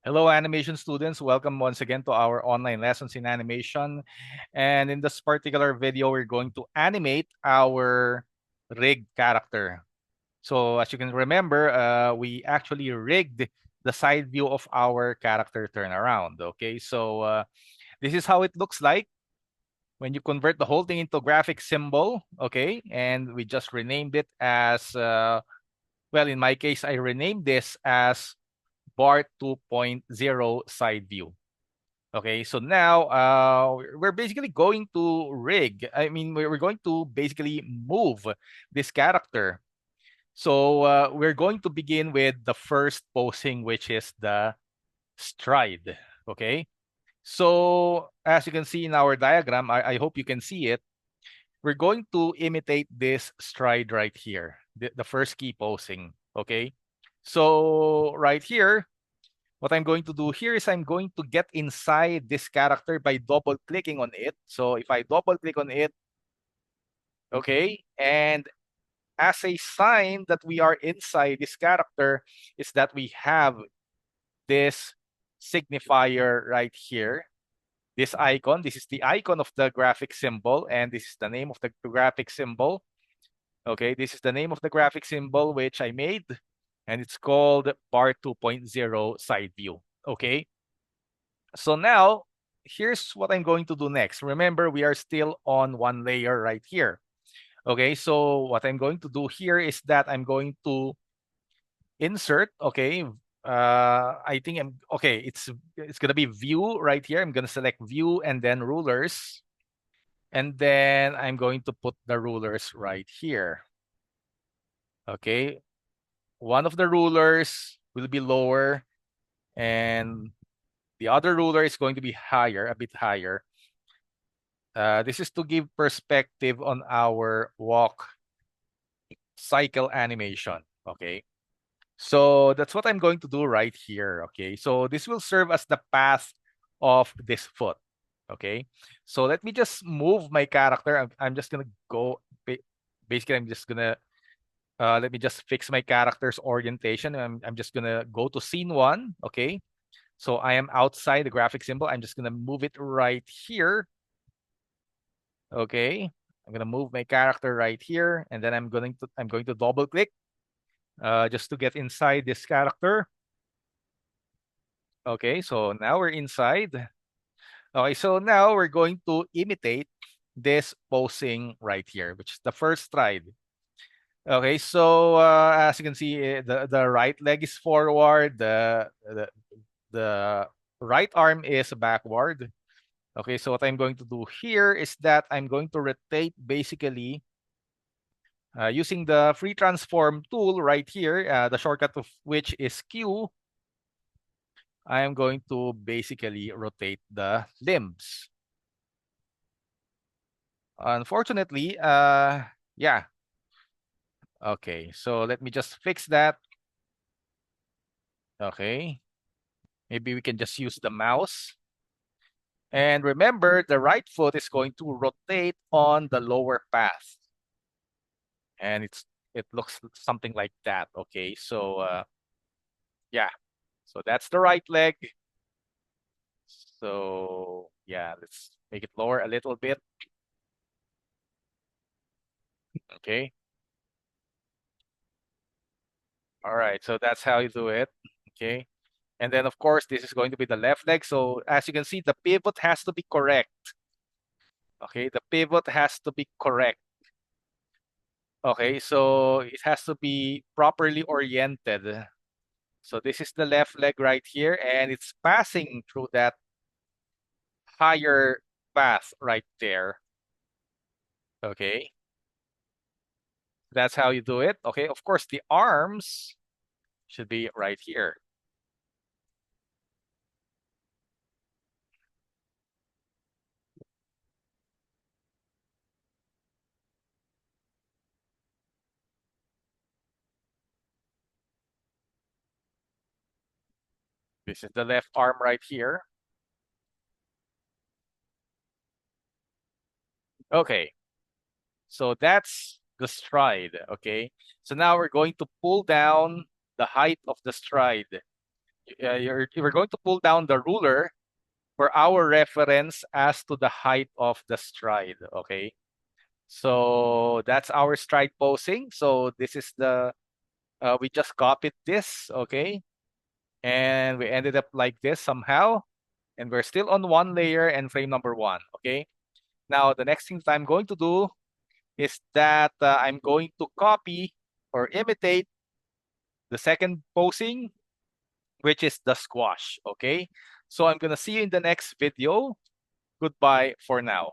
Hello, animation students. Welcome once again to our online lessons in animation. And in this particular video, we're going to animate our rigged character. So as you can remember, we actually rigged the side view of our character turnaround. Okay, so this is how it looks like when you convert the whole thing into graphic symbol. Okay, and we just renamed it as, well, in my case, I renamed this as BART 2.0 side view. Okay, so now we're basically going to rig. I mean, we're going to basically move this character. So we're going to begin with the first posing, which is the stride. Okay, so as you can see in our diagram, I hope you can see it. We're going to imitate this stride right here, the first key posing. Okay, so right here, what I'm going to do here is I'm going to get inside this character by double clicking on it. So if I double click on it, okay, and as a sign that we are inside this character is that we have this signifier right here, this icon. This is the icon of the graphic symbol, and this is the name of the graphic symbol. Okay, this is the name of the graphic symbol which I made, and it's called BAR 2.0 side view. Okay. So now, here's what I'm going to do next. Remember, we are still on one layer right here. Okay, so what I'm going to do here is that I'm going to insert, okay, I think I'm, okay, it's gonna be view right here. I'm gonna select view and then rulers. And then I'm going to put the rulers right here. Okay, one of the rulers will be lower and the other ruler is going to be higher, a bit higher. This is to give perspective on our walk cycle animation. Okay. So that's what I'm going to do right here. Okay. So this will serve as the path of this foot. Okay. So let me just move my character. I'm just going to go. Basically, I'm just going to, let me just fix my character's orientation. I'm just going to go to scene one. Okay. So I am outside the graphic symbol. I'm just going to move it right here. Okay, I'm gonna move my character right here, and then I'm going to double click just to get inside this character. Okay, so now we're inside. Okay, so now we're going to imitate this posing right here, which is the first stride. Okay, so as you can see, the right leg is forward, the right arm is backward. Okay, so what I'm going to do here is that I'm going to rotate basically using the free transform tool right here, the shortcut of which is Q. I am going to basically rotate the limbs. Unfortunately, yeah. Okay, so let me just fix that. Okay, maybe we can just use the mouse. And remember, the right foot is going to rotate on the lower path. And it looks something like that. Okay, so yeah, so that's the right leg. So yeah, let's make it lower a little bit. Okay. All right. So that's how you do it. Okay. And then of course, this is going to be the left leg. So as you can see, the pivot has to be correct. Okay. The pivot has to be correct. Okay. So it has to be properly oriented. So this is the left leg right here, and it's passing through that higher path right there. Okay. That's how you do it. Okay. Of course, the arms should be right here. This is the left arm right here. Okay, so that's the stride. Okay, so now we're going to pull down the height of the stride we're going to pull down the ruler for our reference as to the height of the stride. Okay. So that's our stride posing. So this is the we just copied this. Okay. And we ended up like this somehow. And we're still on one layer and frame number one. Okay. Now the next thing that I'm going to do is that I'm going to copy or imitate the second posing, which is the squash. Okay. So I'm going to see you in the next video. Goodbye for now.